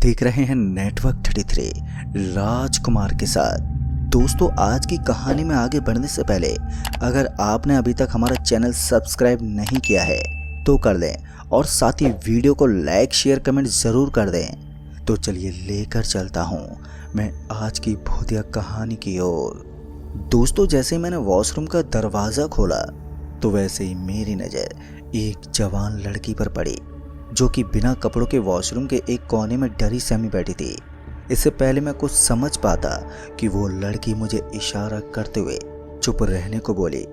देख रहे हैं नेटवर्क 33 राजकुमार के साथ। दोस्तों, आज की कहानी में आगे बढ़ने से पहले अगर आपने अभी तक हमारा चैनल सब्सक्राइब नहीं किया है तो कर दें और साथ ही वीडियो को लाइक शेयर कमेंट ज़रूर कर दें। तो चलिए लेकर चलता हूँ मैं आज की भूतिया कहानी की ओर। दोस्तों, जैसे मैंने वॉशरूम का दरवाज़ा खोला तो वैसे ही मेरी नज़र एक जवान लड़की पर पड़ी जो कि बिना कपड़ों के वॉशरूम के एक कोने में डरी सहमी बैठी थी। इससे पहले मैं कुछ समझ पाता कि वो लड़की मुझे इशारा करते हुए चुप रहने को बोली।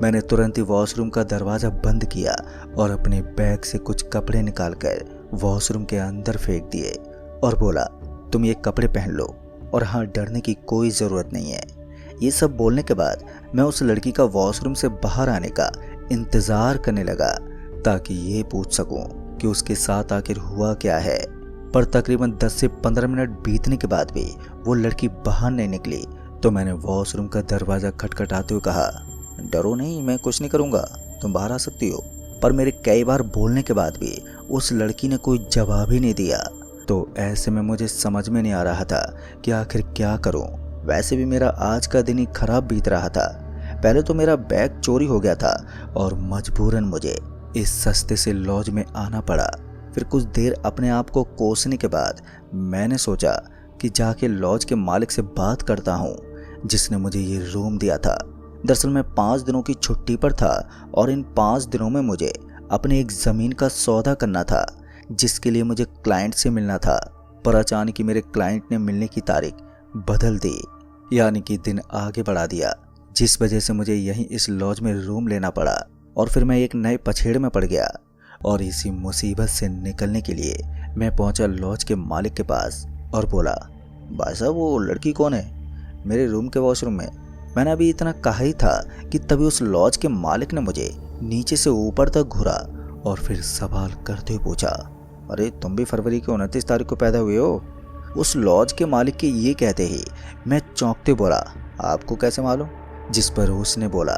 मैंने तुरंत ही वॉशरूम का दरवाज़ा बंद किया और अपने बैग से कुछ कपड़े निकालकर वॉशरूम के अंदर फेंक दिए और बोला, तुम ये कपड़े पहन लो और हाँ, डरने की कोई ज़रूरत नहीं है। ये सब बोलने के बाद मैं उस लड़की का वॉशरूम से बाहर आने का इंतज़ार करने लगा ताकि ये पूछ सकूं कि उसके साथ आखिर हुआ क्या है। पर तकरीबन 10 से 15 मिनट बीतने के बाद भी वो लड़की बाहर नहीं निकली तो मैंने वॉशरूम का दरवाज़ा खटखटाते हुए कहा, डरो नहीं, मैं कुछ नहीं करूँगा, तुम बाहर आ सकती हो। पर मेरे कई बार बोलने के बाद भी उस लड़की ने कोई जवाब ही नहीं दिया। तो ऐसे में मुझे समझ में नहीं आ रहा था कि आखिर क्या करूँ। वैसे भी मेरा आज का दिन ही खराब बीत रहा था। पहले तो मेरा बैग चोरी हो गया था और मजबूरन मुझे इस सस्ते से लॉज में आना पड़ा। फिर कुछ देर अपने आप को कोसने के बाद मैंने सोचा कि जाके लॉज के मालिक से बात करता हूँ जिसने मुझे ये रूम दिया था। दरअसल मैं 5 दिनों की छुट्टी पर था और इन 5 दिनों में मुझे अपने एक ज़मीन का सौदा करना था जिसके लिए मुझे क्लाइंट से मिलना था। पर अचानक ही मेरे क्लाइंट ने मिलने की तारीख बदल दी, यानी कि दिन आगे बढ़ा दिया, जिस वजह से मुझे यहीं इस लॉज में रूम लेना पड़ा। और फिर मैं एक नए पछेड़ में पड़ गया और इसी मुसीबत से निकलने के लिए मैं पहुंचा लॉज के मालिक के पास और बोला, भाई साहब, वो लड़की कौन है मेरे रूम के वॉशरूम में? मैंने अभी इतना कहा ही था कि तभी उस लॉज के मालिक ने मुझे नीचे से ऊपर तक घूरा और फिर सवाल करते हुए पूछा, अरे तुम भी फरवरी की 29 तारीख को पैदा हुए हो? उस लॉज के मालिक के ये कहते ही मैं चौंकते बोला, आपको कैसे मालूम? जिस पर उसने बोला,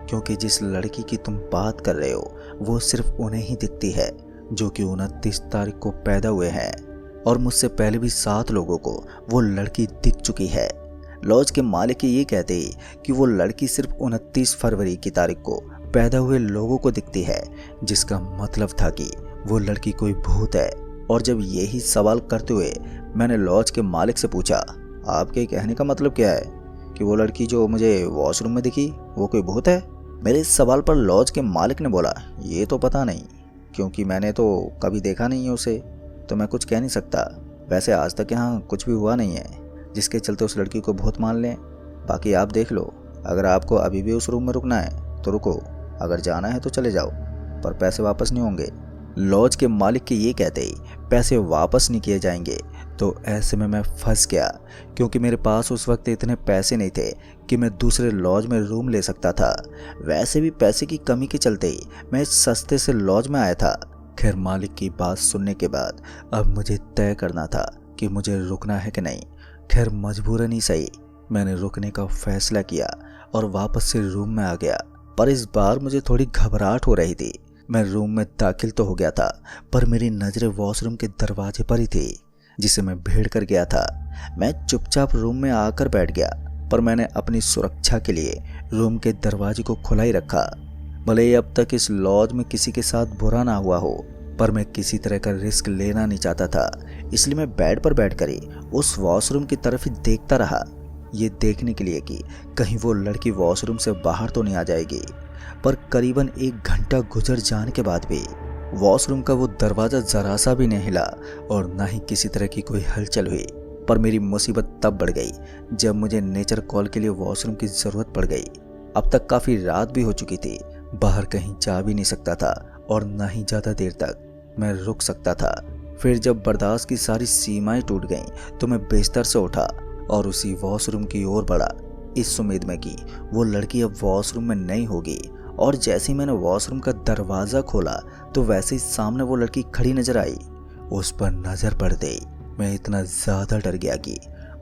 क्योंकि जिस लड़की की तुम बात कर रहे हो वो सिर्फ उन्हें ही दिखती है जो कि 29 तारीख को पैदा हुए हैं और मुझसे पहले भी 7 लोगों को वो लड़की दिख चुकी है। लॉज के मालिक के ये कहते ही कि वो लड़की सिर्फ 29 फरवरी की तारीख को पैदा हुए लोगों को दिखती है, जिसका मतलब था कि वो लड़की कोई भूत है। और जब यही सवाल करते हुए मैंने लॉज के मालिक से पूछा, आपके कहने का मतलब क्या है कि वो लड़की जो मुझे वॉशरूम में दिखी वो कोई भूत है? मेरे इस सवाल पर लॉज के मालिक ने बोला, ये तो पता नहीं, क्योंकि मैंने तो कभी देखा नहीं है उसे, तो मैं कुछ कह नहीं सकता। वैसे आज तक यहाँ कुछ भी हुआ नहीं है जिसके चलते उस लड़की को भूत मान लें। बाकी आप देख लो, अगर आपको अभी भी उस रूम में रुकना है तो रुको, अगर जाना है तो चले जाओ, पर पैसे वापस नहीं होंगे। लॉज के मालिक के ये कहते ही पैसे वापस नहीं किए जाएंगे। तो ऐसे में मैं फंस गया, क्योंकि मेरे पास उस वक्त इतने पैसे नहीं थे कि मैं दूसरे लॉज में रूम ले सकता था। वैसे भी पैसे की कमी के चलते ही मैं इस सस्ते से लॉज में आया था। खैर, मालिक की बात सुनने के बाद अब मुझे तय करना था कि मुझे रुकना है कि नहीं। खैर, मजबूरन ही सही, मैंने रुकने का फैसला किया और वापस से रूम में आ गया। पर इस बार मुझे थोड़ी घबराहट हो रही थी। मैं रूम में दाखिल तो हो गया था, पर मेरी नज़रें वॉशरूम के दरवाजे पर ही थी जिसे मैं भेड़ कर गया था। मैं चुपचाप रूम में आकर बैठ गया, पर मैंने अपनी सुरक्षा के लिए रूम के दरवाजे को खुला ही रखा। भले ही अब तक इस लॉज में किसी के साथ बुरा ना हुआ हो, पर मैं किसी तरह का रिस्क लेना नहीं चाहता था। इसलिए मैं बेड पर बैठकर ही उस वॉशरूम की तरफ ही देखता रहा, ये देखने के लिए कि कहीं वो लड़की वॉशरूम से बाहर तो नहीं आ जाएगी। पर करीबन 1 घंटा गुजर जाने के बाद भी वॉशरूम का वो दरवाज़ा ज़रा सा भी नहीं हिला और ना ही किसी तरह की कोई हलचल हुई। पर मेरी मुसीबत तब बढ़ गई जब मुझे नेचर कॉल के लिए वॉशरूम की ज़रूरत पड़ गई। अब तक काफ़ी रात भी हो चुकी थी, बाहर कहीं जा भी नहीं सकता था और ना ही ज़्यादा देर तक मैं रुक सकता था। फिर जब बर्दाश्त की सारी सीमाएं टूट गईं तो मैं बिस्तर से उठा और उसी वॉशरूम की ओर बढ़ा, इस उम्मीद में कि वो लड़की अब वॉशरूम में नहीं होगी। और जैसे ही मैंने वॉशरूम का दरवाज़ा खोला तो वैसे ही सामने वो लड़की खड़ी नजर आई। उस पर नज़र पड़ते ही मैं इतना ज़्यादा डर गया कि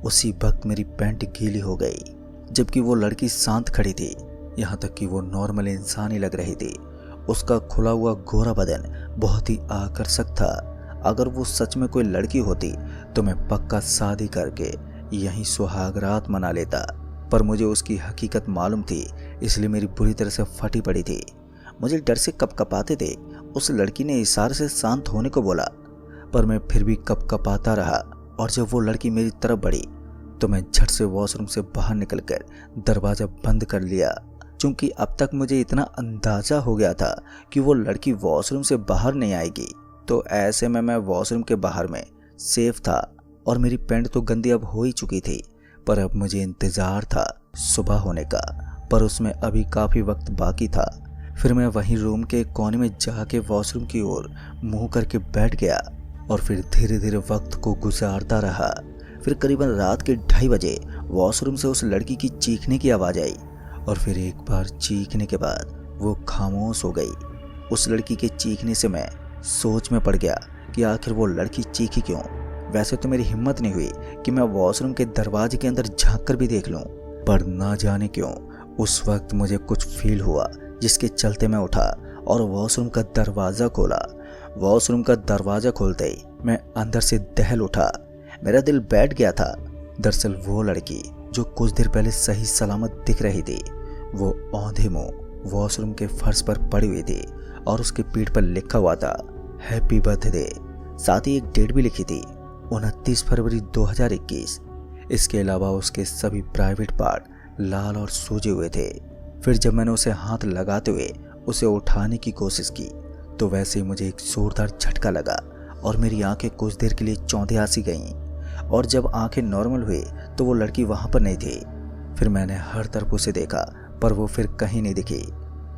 उसी वक्त मेरी पैंट गीली हो गई, जबकि वो लड़की शांत खड़ी थी, यहाँ तक कि वो नॉर्मल इंसान ही लग रही थी। उसका खुला हुआ गोरा बदन बहुत ही आकर्षक था अगर वो सच में कोई लड़की होती तो मैं पक्का शादी करके यहीं सुहाग रात मना लेता, पर मुझे उसकी हकीकत मालूम थी, इसलिए मेरी बुरी तरह से फटी पड़ी थी। मुझे डर से कपकपाते थे। उस लड़की ने इशारे से शांत होने को बोला, पर मैं फिर भी कपकपाता रहा। और जब वो लड़की मेरी तरफ बढ़ी तो मैं झट से वॉशरूम से बाहर निकलकर दरवाज़ा बंद कर लिया, क्योंकि अब तक मुझे इतना अंदाज़ा हो गया था कि वो लड़की वॉशरूम से बाहर नहीं आएगी। तो ऐसे में मैं वॉशरूम के बाहर में सेफ था और मेरी पैंट तो गंदी अब हो ही चुकी थी, पर अब मुझे इंतज़ार था सुबह होने का, पर उसमें अभी काफ़ी वक्त बाकी था। फिर मैं वहीं रूम के कोने में जाके वॉशरूम की ओर मुंह करके बैठ गया और फिर धीरे धीरे वक्त को गुजारता रहा। फिर करीबन रात के 2:30 बजे वॉशरूम से उस लड़की की चीखने की आवाज़ आई और फिर एक बार चीखने के बाद वो खामोश हो गई। उस लड़की के चीखने से मैं सोच में पड़ गया कि आखिर वो लड़की चीखी क्यों। वैसे तो मेरी हिम्मत नहीं हुई कि मैं वॉशरूम के दरवाजे के अंदर झांक कर भी देख लूं, पर ना जाने क्यों उस वक्त मुझे कुछ फील हुआ, जिसके चलते मैं उठा और वॉशरूम का दरवाज़ा खोला। वॉशरूम का दरवाज़ा खोलते ही मैं अंदर से दहल उठा। मेरा दिल बैठ गया था। दरअसल वो लड़की जो कुछ देर पहले सही सलामत दिख रही थी, वो औंधे मुंह वॉशरूम के फर्श पर पड़ी हुई थी और उसकी पीठ पर लिखा हुआ था हैप्पी बर्थडे। साथ ही एक डेट भी लिखी थी, 29 फरवरी 2021। इसके अलावा उसके सभी प्राइवेट पार्ट लाल और सूजे हुए थे। फिर जब मैंने उसे हाथ लगाते हुए उसे उठाने की कोशिश की तो वैसे ही मुझे एक जोरदार झटका लगा और मेरी आंखें कुछ देर के लिए चौंधिया सी गईं। और जब आंखें नॉर्मल हुई तो वो लड़की वहां पर नहीं थी। फिर मैंने हर तरफ उसे देखा, पर वो फिर कहीं नहीं दिखी।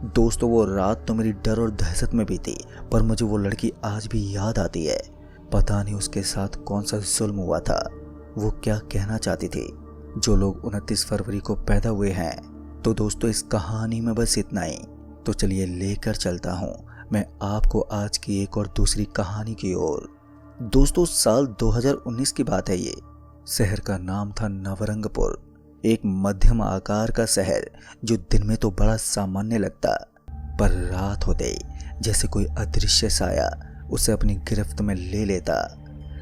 दोस्तों, वो रात तो मेरी डर और दहशत में बीती, पर मुझे वो लड़की आज भी याद आती है। पता नहीं उसके साथ कौन सा जुल्म हुआ था, वो क्या कहना चाहती थी। जो लोग 29 फरवरी को पैदा हुए हैं। तो दोस्तों, इस कहानी में बस इतना ही। तो चलिए लेकर चलता हूँ मैं आपको आज की एक और दूसरी कहानी की ओर। दोस्तों, साल 2019 की बात है ये। शहर का नाम था नवरंगपुर। एक मध्यम आकार का शहर जो दिन में तो बड़ा सामान्य लगता, पर रात होते ही जैसे कोई अदृश्य साया उसे अपनी गिरफ्त में ले लेता।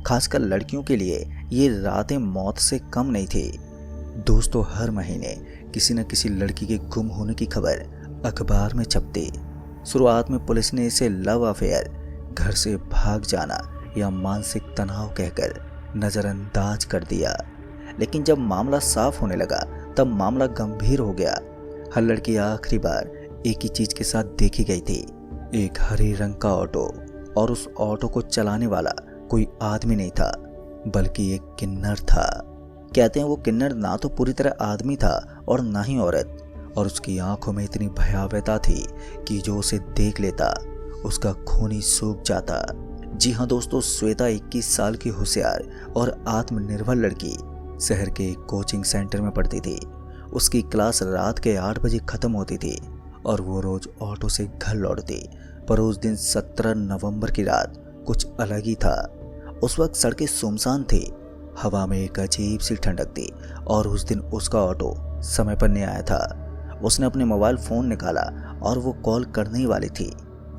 खासकर लड़कियों के लिए ये रातें मौत से कम नहीं थी। दोस्तों, हर महीने किसी न किसी लड़की के गुम होने की खबर अखबार में छपती। शुरुआत में पुलिस ने इसे लव अफेयर, घर से भाग जाना या मानसिक तनाव कहकर नज़रअंदाज कर दिया, लेकिन जब मामला साफ होने लगा तब मामला गंभीर हो गया। हर लड़की आखिरी बार एक ही चीज के साथ देखी गई थी, एक हरे रंग का ऑटो, और उस ऑटो को चलाने वाला कोई आदमी नहीं था बल्कि एक किन्नर था। कहते हैं वो किन्नर ना तो पूरी तरह आदमी था और ना ही औरत, और उसकी आंखों में इतनी भयावहता थी कि जो उसे देख लेता उसका खून ही सूख जाता। जी हाँ दोस्तों, श्वेता 21 साल की होशियार और आत्मनिर्भर लड़की शहर के एक कोचिंग सेंटर में पढ़ती थी। उसकी क्लास रात के 8 बजे खत्म होती थी और वो रोज ऑटो से घर लौटती। पर उस दिन 17 नवंबर की रात कुछ अलग ही था। उस वक्त सड़कें सुनसान थी, हवा में एक अजीब सी ठंडक थी और उस दिन उसका ऑटो समय पर नहीं आया था। उसने अपने मोबाइल फ़ोन निकाला और वो कॉल करने ही वाली थी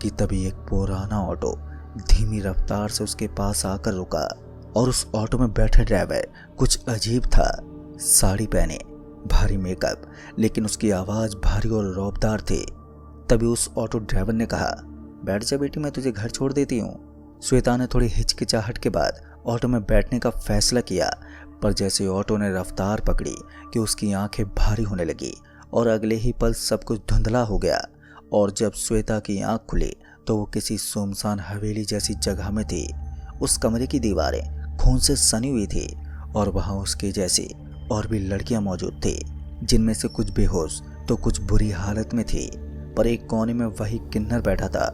कि तभी एक पुराना ऑटो धीमी रफ्तार से उसके पास आकर रुका और उस ऑटो में बैठा ड्राइवर कुछ अजीब था। साड़ी पहने, भारी मेकअप, लेकिन उसकी आवाज़ भारी और रौबदार थी। तभी उस ऑटो ड्राइवर ने कहा, बैठ जा बेटी, मैं तुझे घर छोड़ देती हूँ। श्वेता ने थोड़ी हिचकिचाहट के बाद ऑटो में बैठने का फैसला किया, पर जैसे ऑटो ने रफ्तार पकड़ी कि उसकी आंखें भारी होने लगी और अगले ही पल सब कुछ धुंधला हो गया। और जब श्वेता की आंख खुली तो वो किसी सुनसान हवेली जैसी जगह में थी। उस कमरे की दीवारें खून से सनी हुई थी और वहाँ उसके जैसी और भी लड़कियां मौजूद थी, जिनमें से कुछ बेहोश तो कुछ बुरी हालत में थी। पर एक कोने में वही किन्नर बैठा था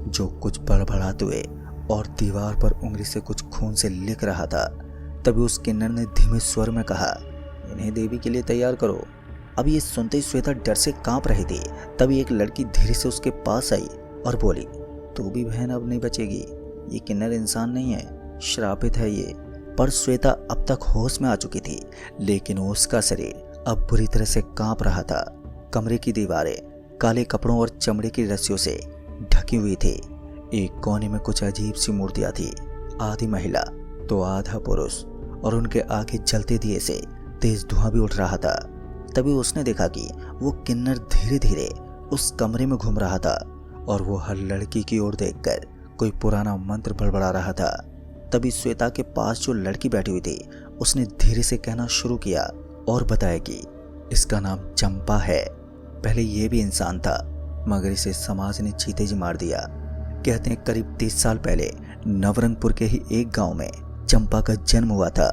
जो कुछ बड़बड़ाते हुए और दीवार पर उंगली से कुछ खून से लिख रहा था। तभी उस किन्नर ने धीमे स्वर में कहा, इन्हें देवी के लिए तैयार करो। अब ये सुनते ही श्वेता डर से कांप रही थी। तभी एक लड़की धीरे से उसके पास आई और बोली, तू भी बहन अब नहीं बचेगी, ये किन्नर इंसान नहीं है, श्रापित है ये। पर श्वेता अब तक होश में आ चुकी थी, लेकिन उसका शरीर अब बुरी तरह से कांप रहा था। कमरे की दीवारें काले कपड़ों और चमड़े की रस्सियों से ढकी हुई थी। एक कोने में कुछ अजीब सी मूर्तियां थी। आधी महिला तो आधा पुरुष, और उनके आगे जलते दिए से तेज धुआं भी उठ रहा था। तभी उसने देखा कि वो किन्नर धीरे धीरे उस कमरे में घूम रहा था और वो हर लड़की की ओर देखकर कोई पुराना मंत्र बड़बड़ा रहा था। तभी श्वेता के पास जो लड़की बैठी हुई थी उसने धीरे से कहना शुरू किया और बताया कि इसका नाम चंपा है। पहले ये भी इंसान था मगर इसे समाज ने चीते जी मार दिया। कहते हैं करीब 30 साल पहले नवरंगपुर के ही एक गांव में चंपा का जन्म हुआ था।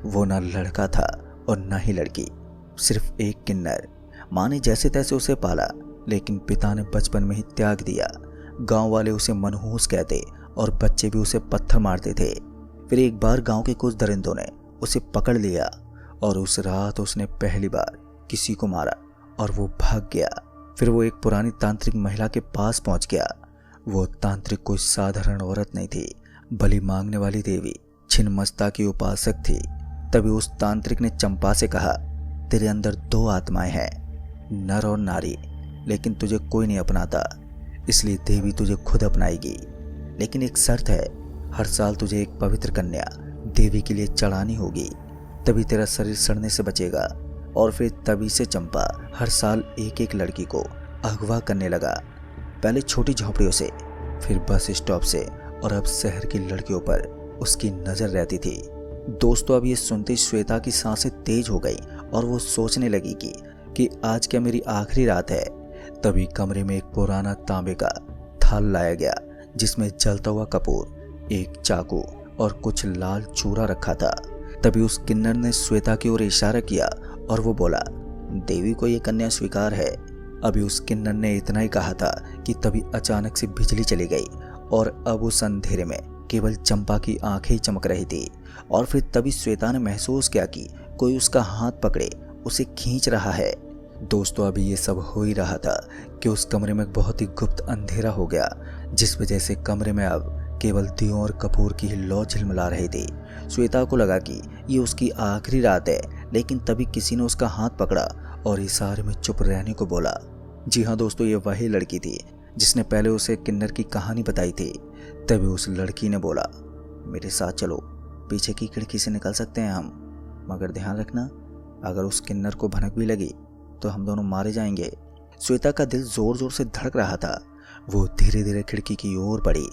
वो ना लड़का था और ना ही लड़की, सिर्फ एक किन्नर। माँ ने जैसे तैसे उसे पाला लेकिन पिता ने बचपन में ही त्याग दिया। गांव वाले उसे मनहूस कहते और बच्चे भी उसे पत्थर मारते थे। फिर एक बार गांव के कुछ दरिंदों ने उसे पकड़ लिया और उस रात उसने पहली बार किसी को मारा और वो भाग गया। फिर वो एक पुरानी तांत्रिक महिला के पास पहुंच गया। वो तांत्रिक कोई साधारण औरत नहीं थी, बलि मांगने वाली देवी छिन्नमस्ता की उपासक थी। तभी उस तांत्रिक ने चंपा से कहा, तेरे अंदर 2 आत्माएं हैं, नर और नारी, लेकिन तुझे कोई नहीं अपनाता, इसलिए देवी तुझे खुद अपनाएगी। लेकिन एक शर्त है, हर साल तुझे एक पवित्र कन्या देवी के लिए चढ़ानी होगी, तभी तेरा शरीर सड़ने से बचेगा। और फिर तभी से चंपा हर साल एक एक लड़की को अगवा करने लगा, पहले छोटी झोपड़ियों से, फिर बस स्टॉप से, और अब शहर की लड़कियों पर उसकी नजर रहती थी। दोस्तों, अब ये सुनते श्वेता की सांसें तेज हो गई और वो सोचने लगी कि आज क्या मेरी आखिरी रात है। तभी कमरे में एक पुराना तांबे का थाल लाया गया जिसमें जलता हुआ कपूर, एक चाकू और कुछ लाल चूरा रखा था। तभी उस किन्नर ने श्वेता की ओर इशारा किया और वो बोला, देवी को ये कन्या स्वीकार है। अभी उस किन्नर ने इतना ही कहा था कि तभी अचानक से बिजली चली गई और अब उस अंधेरे में केवल चंपा की आंखें ही चमक रही थी। और फिर तभी श्वेता ने महसूस किया कि कोई उसका हाथ पकड़े उसे खींच रहा है। दोस्तों, अभी ये सब हो ही रहा था कि उस कमरे में बहुत ही गुप्त अंधेरा हो गया, जिस वजह से कमरे में अब केवल दियों और कपूर की ही लौ झिलमिला रही थी। श्वेता को लगा कि ये उसकी आखिरी रात है, लेकिन तभी किसी ने उसका हाथ पकड़ा और इशारे में चुप रहने को बोला। जी हाँ दोस्तों, ये वही लड़की थी जिसने पहले उसे किन्नर की कहानी बताई थी। तभी उस लड़की ने बोला, मेरे साथ चलो, पीछे की खिड़की से निकल सकते हैं हम, मगर ध्यान रखना अगर उस किन्नर को भनक भी लगी तो हम दोनों मारे जाएंगे। श्वेता का दिल जोर जोर से धड़क रहा था। वो धीरे धीरे खिड़की की ओर बढ़ी।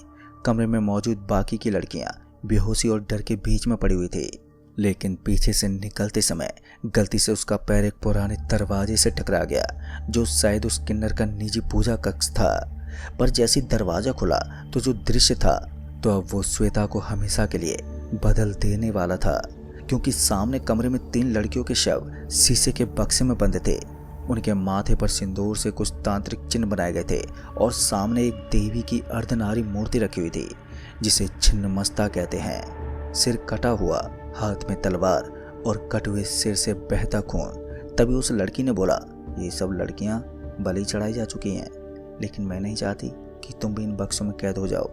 कमरे में मौजूद बाकी की लड़कियां बेहोशी और डर के बीच में पड़ी हुई थी, लेकिन पीछे से निकलते समय गलती से उसका पैर एक पुराने दरवाजे से टकरा गया जो शायद उस किन्नर का निजी पूजा कक्ष था। पर जैसे दरवाजा खुला तो जो दृश्य था तो अब वो श्वेता को हमेशा के लिए बदल देने वाला था, क्योंकि सामने कमरे में 3 लड़कियों के शव शीशे के बक्से में बंद थे। उनके माथे पर सिंदूर से कुछ तांत्रिक चिन्ह बनाए गए थे और सामने एक देवी की अर्धनारी मूर्ति रखी हुई थी जिसे छिन्नमस्ता कहते हैं। सिर कटा हुआ, हाथ में तलवार और कटे हुए सिर से बहता खून। तभी उस लड़की ने बोला, ये सब लड़कियां बलि चढ़ाई जा चुकी हैं, लेकिन मैं नहीं चाहती कि तुम भी इन बक्सों में कैद हो जाओ।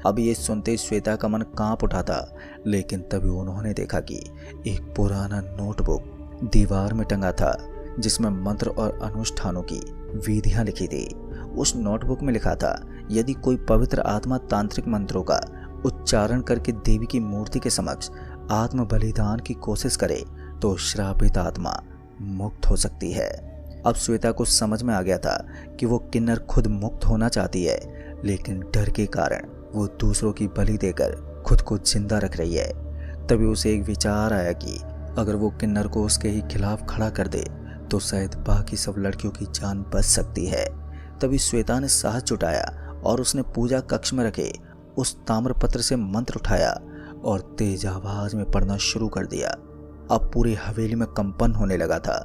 अब ये सुनते श्वेता का मन कांप उठा था, लेकिन तभी उन्होंने देखा कि एक पुराना नोटबुक दीवार में टंगा था जिसमें मंत्र और अनुष्ठानों की विधियां लिखी थी। उस नोटबुक में लिखा था, यदि कोई पवित्र आत्मा तांत्रिक मंत्रों का उच्चारण करके देवी की मूर्ति के समक्ष आत्म बलिदान की कोशिश करे तो श्रापित आत्मा मुक्त हो सकती है। अब श्वेता को समझ में आ गया था कि वो किन्नर खुद मुक्त होना चाहती है, लेकिन डर के कारण वो दूसरों की बलि देकर खुद को जिंदा रख रही है। तभी उसे एक विचार आया कि अगर वो किन्नर को उसके ही खिलाफ खड़ा कर दे तो शायद बाकी सब लड़कियों की जान बच सकती है। तभी श्वेता ने साहस जुटाया और उसने पूजा कक्ष में रखे उस ताम्रपत्र से मंत्र उठाया और तेज आवाज में पढ़ना शुरू कर दिया। अब पूरी हवेली में कंपन होने लगा था।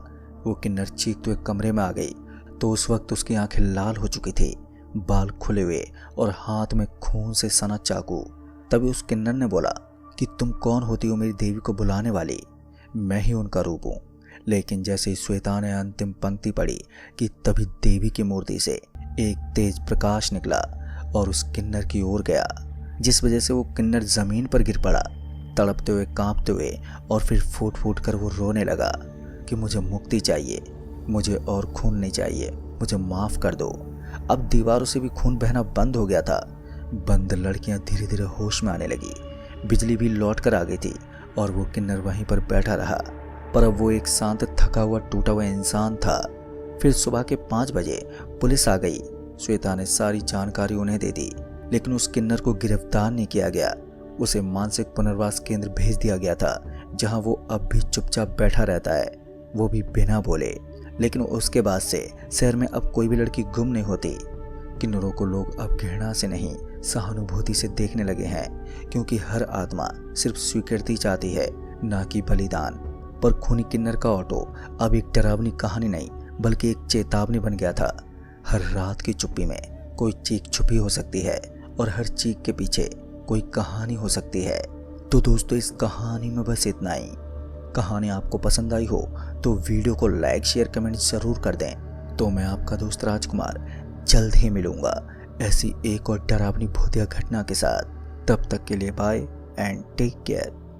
वो किन्नर चीखते हुए कमरे में आ गई तो उस वक्त उसकी आंखें लाल हो चुकी थी, बाल खुले हुए और हाथ में खून से सना चाकू। तभी उस किन्नर ने बोला कि तुम कौन होती हो मेरी देवी को बुलाने वाली? मैं ही उनका रूप हूँ। लेकिन जैसे ही श्वेता ने अंतिम पंक्ति पढ़ी कि तभी देवी की मूर्ति से एक तेज प्रकाश निकला और उस किन्नर की ओर गया, जिस वजह से वो किन्नर जमीन पर गिर पड़ा, तड़पते हुए, कांपते हुए, और फिर फूट फूट कर वो रोने लगा कि मुझे मुक्ति चाहिए, मुझे और खून नहीं चाहिए, मुझे माफ कर दो। अब दीवारों से भी खून बहना बंद हो गया था। बंद लड़कियां धीरे धीरे होश में आने लगी। बिजली भी लौट कर आ गई थी और वो किन्नर वहीं पर बैठा रहा, पर अब वो एक शांत, थका हुआ, टूटा हुआ इंसान था। फिर सुबह के 5 बजे पुलिस आ गई। श्वेता ने सारी जानकारी उन्हें दे दी, लेकिन उस किन्नर को गिरफ्तार नहीं किया गया। उसे मानसिक पुनर्वास केंद्र भेज दिया गया था, जहां वो अब भी चुपचाप बैठा रहता है, वो भी बिना बोले। लेकिन उसके बाद से शहर में अब कोई भी लड़की गुम नहीं होती। किन्नरों को लोग अब घृणा से नहीं, सहानुभूति से देखने लगे हैं, क्योंकि हर आत्मा सिर्फ स्वीकृति चाहती है, ना कि बलिदान। पर खूनी किन्नर का ऑटो अब एक डरावनी कहानी नहीं, बल्कि एक चेतावनी बन गया था। हर रात की चुप्पी में कोई चीख छुपी हो सकती है, और हर चीख के पीछे कोई कहानी हो सकती है। तो दोस्तों, इस कहानी में बस इतना ही। कहानी आपको पसंद आई हो तो वीडियो को लाइक, शेयर, कमेंट जरूर कर दें। तो मैं आपका दोस्त राजकुमार जल्द ही मिलूंगा ऐसी एक और डरावनी भूतिया घटना के साथ। तब तक के लिए बाय एंड टेक केयर।